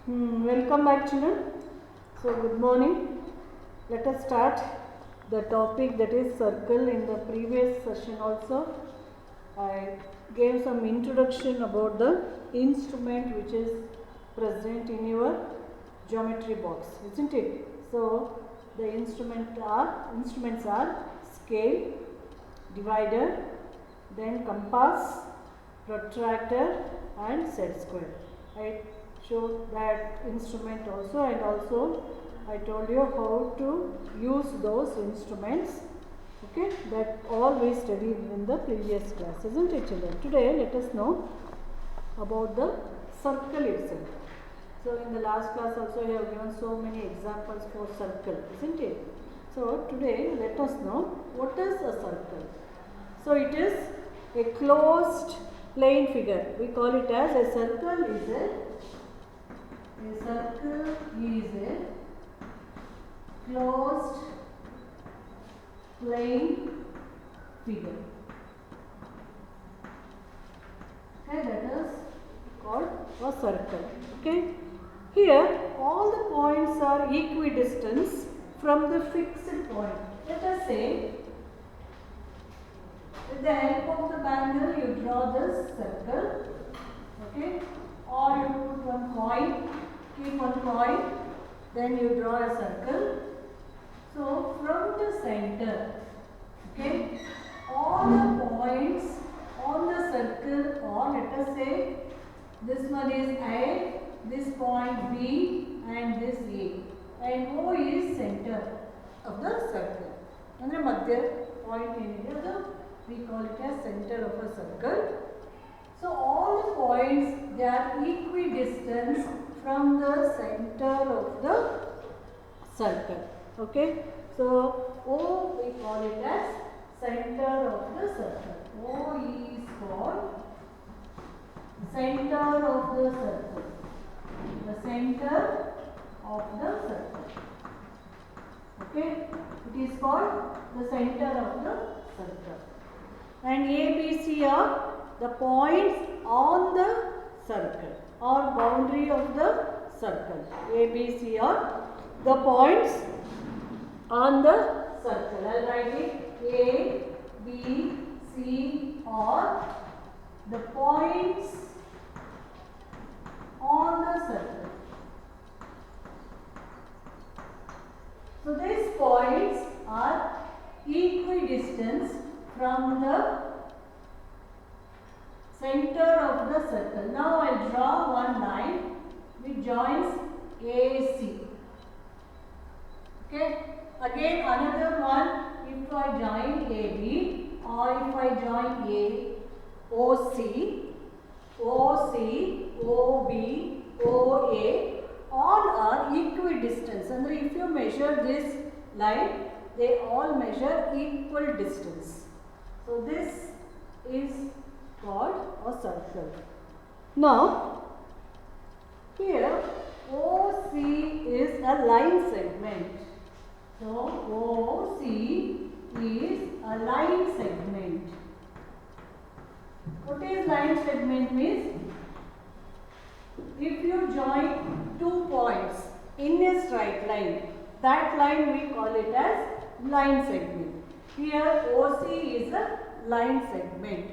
Welcome back, children. So, good morning. Let us start the topic, that is circle. In the previous session also, I gave some introduction about the instrument which is present in your geometry box, isn't it? So, the instruments are scale, divider, then compass, protractor and set square. I showed that instrument also, and also I told you how to use those instruments. Okay, that all we studied in the previous class, isn't it, children? Today let us know about the circle itself. So in the last class also I have given so many examples for circle, isn't it? So today let us know what is a circle. So it is a closed plane figure. We call it as a circle is a closed plane figure. Okay, that is called a circle. Okay. Here all the points are equidistant from the fixed point. Let us say, with the help of the bangle you draw this circle. Okay. Or you put one coin, keep one coin, then you draw a circle. So from the center, okay, all the points on the circle, or let us say this one is A, this point B and this A, and O is center of the circle. And the madhya point in here, we call it as center of a circle. So all the points, they are equidistant from the center of the circle. Okay. So O we call it as center of the circle. O is called center of the circle. The center of the circle. Okay. It is called the center of the circle. And A, B, C are the points on the circle or boundary of the circle. A, B, C are the points on the circle. I will write it A, B, C are the points on the circle. So these points are equidistant from the center of the circle. Now I will draw one line which joins AC. Okay. Again another one, if I join AB or if I join OC, OB, OA, all are equidistant. And if you measure this line, they all measure equal distance. So this is called a circle. Now, here OC is a line segment. So, OC is a line segment. What is line segment means? If you join two points in a straight line, that line we call it as line segment. Here OC is a line segment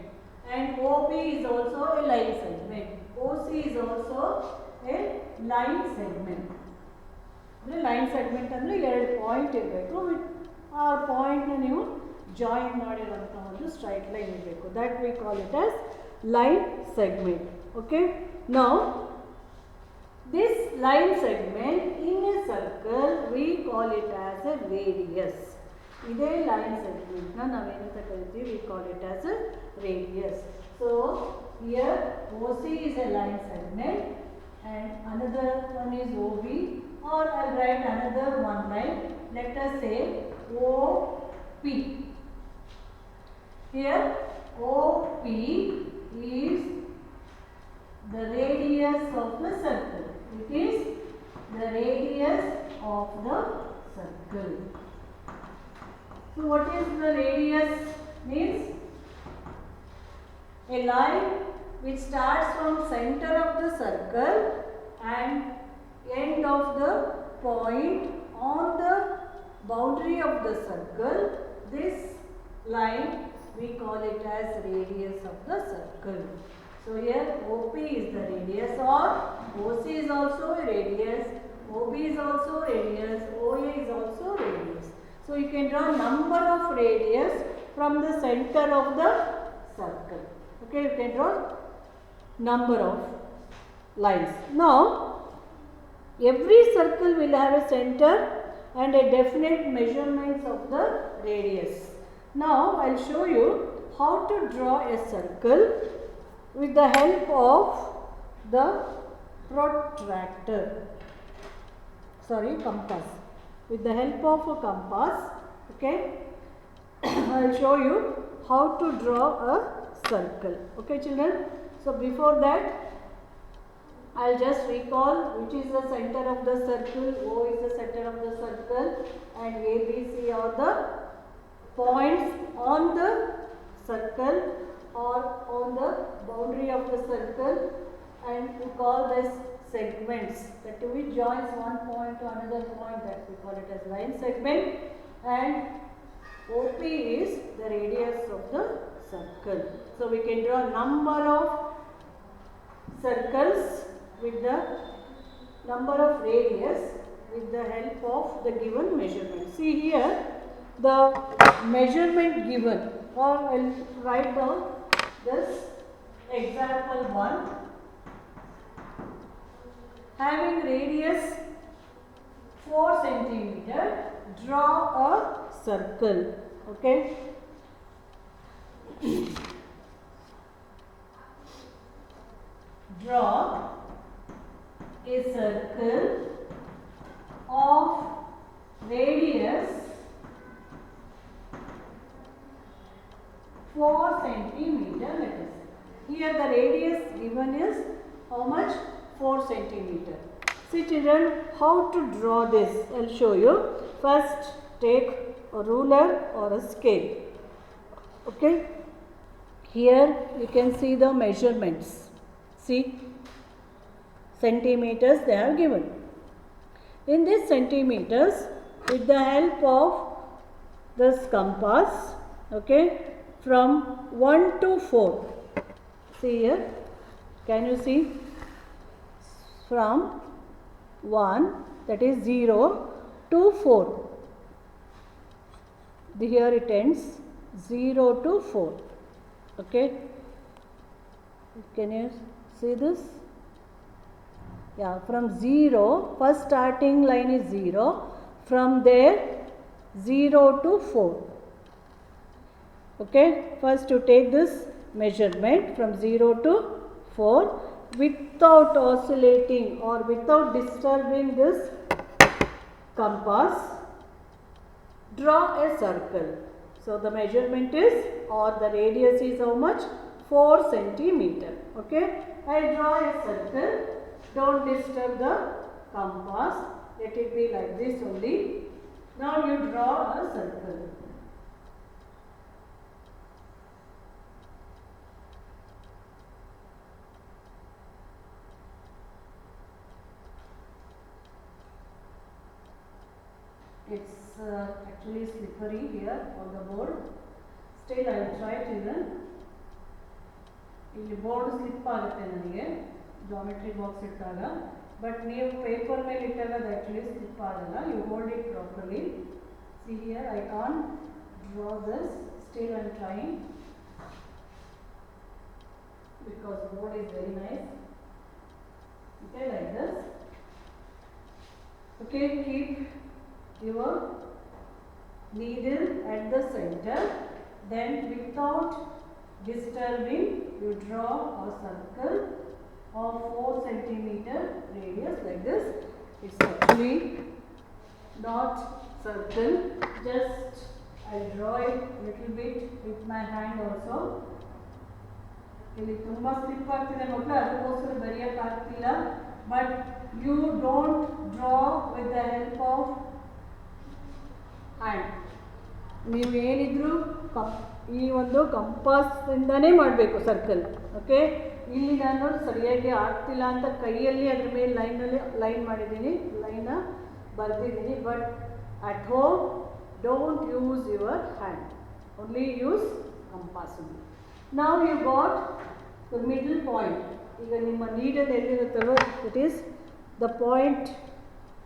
and OB is also a line segment. OC is also a line segment. Line segment ಅಂದ್ರೆ ಎರಡು point ಇರಬೇಕು. ಆ ಪಾಯಿಂಟ್ನ ನೀವು join ಮಾಡಿರೋಂಥ ಒಂದು straight line ಇರಬೇಕು. That we call it as line segment. Okay. Now this line segment in a circle we call it as a radius. ಇದೇ line segment ನ ನಾವೇನಂತ ಕರಿತೀವಿ? We call it as a radius. So here OC is a line segment and another one is OB, or I'll write another one line. Let us say OP. Here OP is the radius of the circle. It is the radius of the circle. So what is the radius means? A line which starts from center of the circle and end of the point on the boundary of the circle. This line we call it as radius of the circle. So here OP is the radius, or OC is also a radius, OB is also radius, OA is also radius. So you can draw number of radius from the center of the circle. Okay, you can draw number of lines. Now every circle will have a center and a definite measurements of the radius. Now I will show you how to draw a circle with the help of the protractor, compass. With the help of a compass, okay, I will show you how to draw a circle. Okay children, so before that I will just recall which is the center of the circle. O is the center of the circle and A, B, C are the points on the circle or on the boundary of the circle, and we call this segments, that which joins one point to another point, that we call it as line segment, and OP is the radius of the circle. So we can draw number of circles with the number of radius with the help of the given measurement. See here the measurement given, or I will write down this example 1. Having radius 4 centimeter, draw a circle. Okay. Draw a circle of radius 4 centimeter, let us say. Here the radius given is how much? 4 centimeter. See children, how to draw this? I will show you. First take a ruler or a scale. Okay. Here you can see the measurements. See, centimeters they have given. In this centimeters, with the help of this compass, okay, from 1 to 4. See here, can you see? From 1, that is 0, to 4. Here it ends, 0 to 4. Okay. Can you see this? Yeah, from 0, first starting line is 0. From there, 0 to 4. Okay. First to take this measurement from 0 to 4 without oscillating or without disturbing this compass, draw a circle. So the measurement is, or the radius is how much? 4 centimeter. Okay. I draw a circle. Don't disturb the compass. Let it be like this only. Now you draw a circle. It's actually slippery here on the board. Still I will try children. ಇಲ್ಲಿ board slip ಆಗುತ್ತೆ ನನಗೆ geometry box ಇಟ್ಟಾಗ, but ನೀವು paper ಮೇಲೆ ಇಟ್ಟಾಗ ಅದು actually slip ಆಗಲ್ಲ. You hold it properly. See here I can draw this. Still I am trying because board is very nice. Okay, like this. Okay, keep your needle at the center, then without disturbing you draw a circle of 4 centimeter radius like this. It's actually not circle, just I draw it little bit with my hand also. ಇಲ್ಲಿ ತುಂಬ slip ಆಗ್ತಿದೆ ಮಕ್ಕಳು, ಅದಕ್ಕೋಸ್ಕರ ಬರೆಯಕ್ಕೆ ಆಗ್ತಿಲ್ಲ. But you don't draw with the help of hand. ನೀವು ಏನಿದ್ರು ಈ ಒಂದು ಕಂಪಾಸ್ ಇಂದಾನೇ ಮಾಡಬೇಕು ಸರ್ಕಲ್. ಓಕೆ, ಇಲ್ಲಿ ನಾನು ಸರಿಯಾಗಿ ಆಗ್ತಿಲ್ಲ ಅಂತ ಕೈಯಲ್ಲಿ ಅದ್ರ ಮೇಲೆ ಲೈನ್ ಮಾಡಿದ್ದೀನಿ, ಲೈನ ಬರೆದಿದ್ದೀನಿ. But at home don't use your hand, only use compass. ನಾವು you got the middle point. ಈಗ ನಿಮ್ಮ ನೀಡಲ್ ಎಲ್ಲಿರುತ್ತಲ್ಲೋ it is the point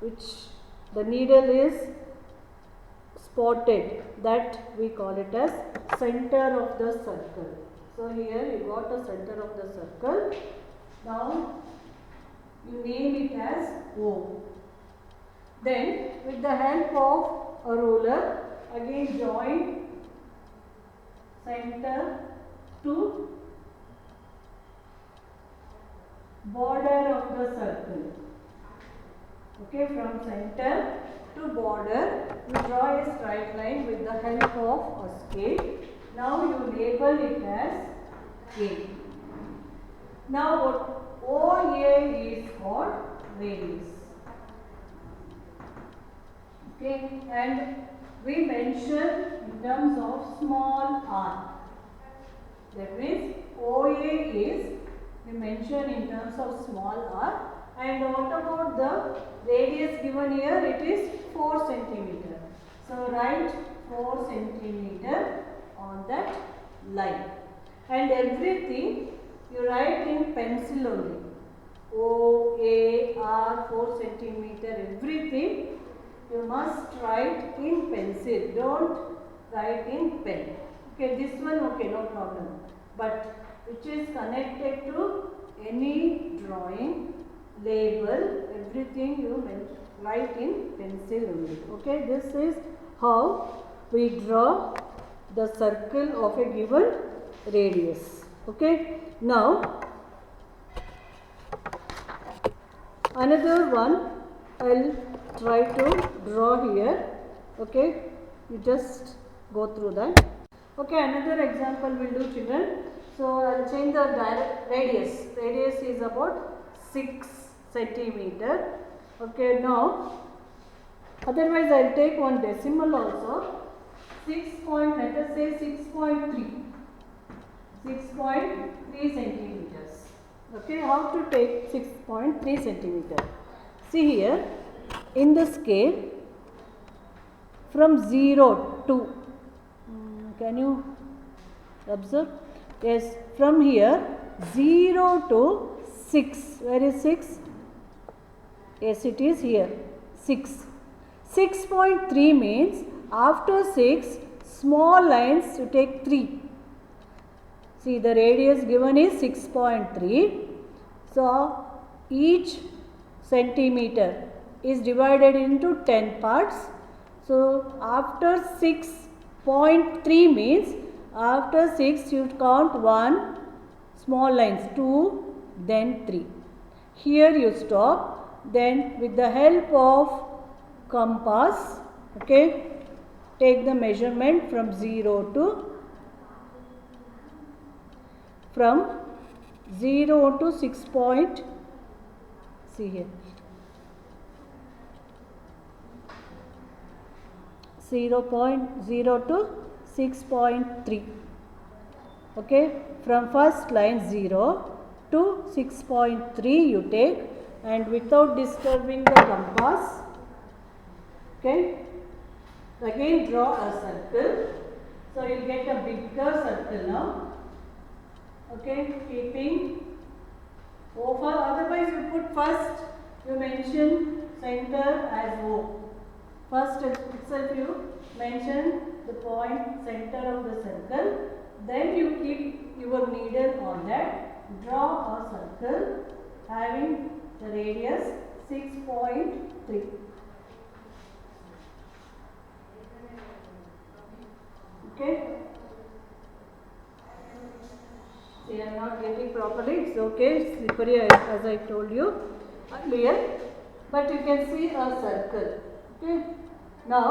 which the needle is spotted, that we call it as center of the circle. So here you got the center of the circle. Now you name it as O. Then with the help of a ruler again join center to border of the circle. Okay, from center to border you draw a straight line with the help of a scale. Now you label it as A. Now what OA is for radius. Okay, and we mention in terms of small r. That means OA is we mention in terms of small r. And what about the radius given here? It is 4 centimeter. So write 4 centimeter on that line. And everything you write in pencil only. O, A, R, 4 centimeter, everything you must write in pencil. Don't write in pen. Okay, this one okay, no problem. But which is connected to any drawing, label, everything you write in pencil only. Okay, this is how we draw the circle of a given radius. Okay, now another one I'll try to draw here. Okay, you just go through that. Okay, another example we'll do, children. So I'll change the radius. Radius is about 6 centimeter. Okay, now otherwise I'll take one decimal also. 6 let us say 6.3 centimeters. Okay, how to take 6.3 centimeter? See here in the scale from 0 to can you observe? Yes, from here 0 to 6. Where is 6? Yes, it is here. 6. 6.3 means after 6 small lines you take 3. See, the radius given is 6.3. So each centimeter is divided into 10 parts. So after 6.3 means after 6 you count 1 small lines, 2, then 3. Here you stop. Then with the help of compass, okay, take the measurement from 0 to 6 point, see here, 0.0 to 6.3. Okay, from first line 0 to 6.3 you take, and without disturbing the compass, okay, again draw a circle. So you get a bigger circle now. Okay, keeping over, otherwise you put first, you mention center as O. First itself you mention the point center of the circle, then you keep your needle on that, draw a circle having the radius 6.3. Okay, see, I am not getting properly, it's okay, it's slippery as I told you earlier, but you can see a circle. Okay, now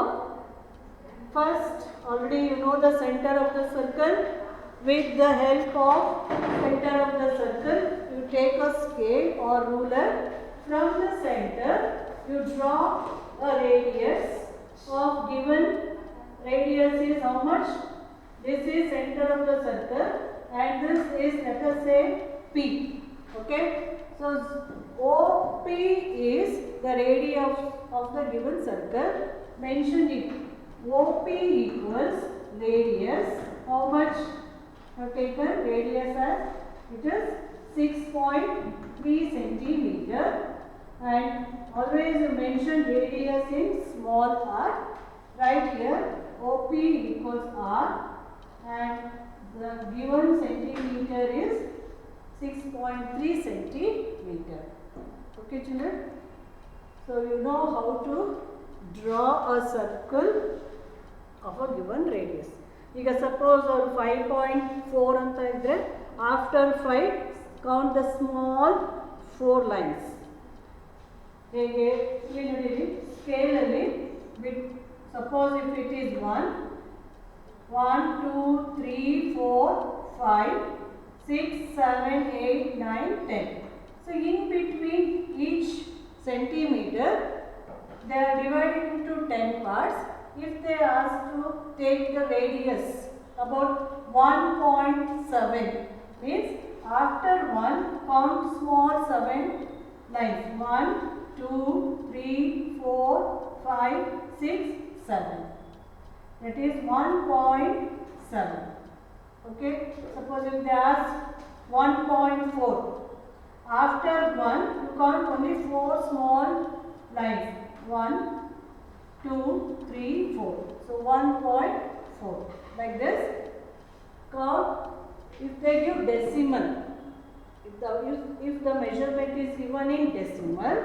first already you know the center of the circle. With the help of center of the circle you take a scale or ruler. From the center you draw a radius of given radius is how much? This is center of the circle and this is, let us say, P. Okay. So OP is the radius of the given circle. Mention it. OP equals radius. How much have taken? Radius as it is 6.3 centimeter. And always you mention radius in small r. Right here OP equals r and the given centimeter is 6.3 centimeter. Okay children. So you know how to draw a circle of a given radius. ಈಗ suppose or 5.4 ಅಂತ ಇದ್ರೆ after 5 count the small 4 lines. ಹೇಗೆ ಇಲ್ಲಿ ನೋಡಿರಿ scale ಅಲ್ಲಿ suppose if it is 1 2 3 4 5 6 7 8 9 10. So in between each centimeter they are divided into 10 parts. If they ask to take the radius about 1.7 means after 1 count small 7 lines 1 2 3 4 5 6 7. That is 1.7. Okay. Suppose if they ask 1.4. After 1 you count only 4 small lines 1 2 3 4. So 1.4 like this. Count. If they give decimal, if the measurement is given in decimal,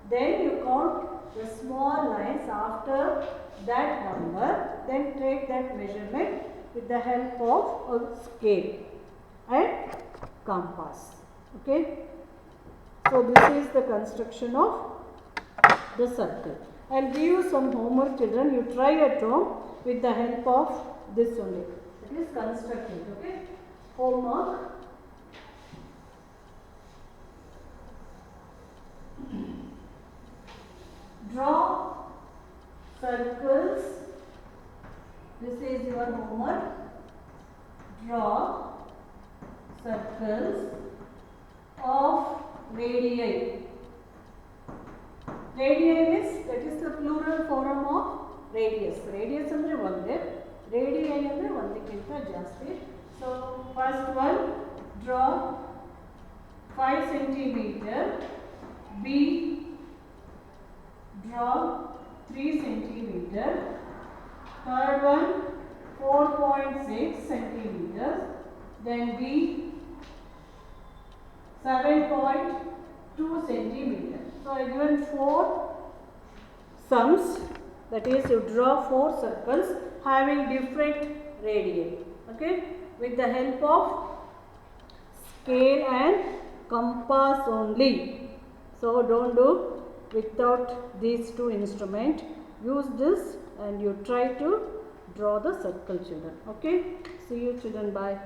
then you count the small lines after that number, then take that measurement with the help of a scale and compass. Okay. So this is the construction of the circle. I'll give you some homework children. You try at home with the help of this only. It is constructed. Okay. Homework. Draw circles. This is your homework. Draw circles of radii. Radii means that is the plural form of radius. Radius andre onde, radii andre ondakkanta jaasti. So first one, draw 5 centimeter. B, draw 3 centimeter. Third one 4.6 centimeters. Then B 7.2 centimeters. So I given 4 sums, that is you draw 4 circles having different radii. Okay, with the help of scale and compass only. So don't do without these two instruments. Use this and you try to draw the circle children. Okay, see you children, bye.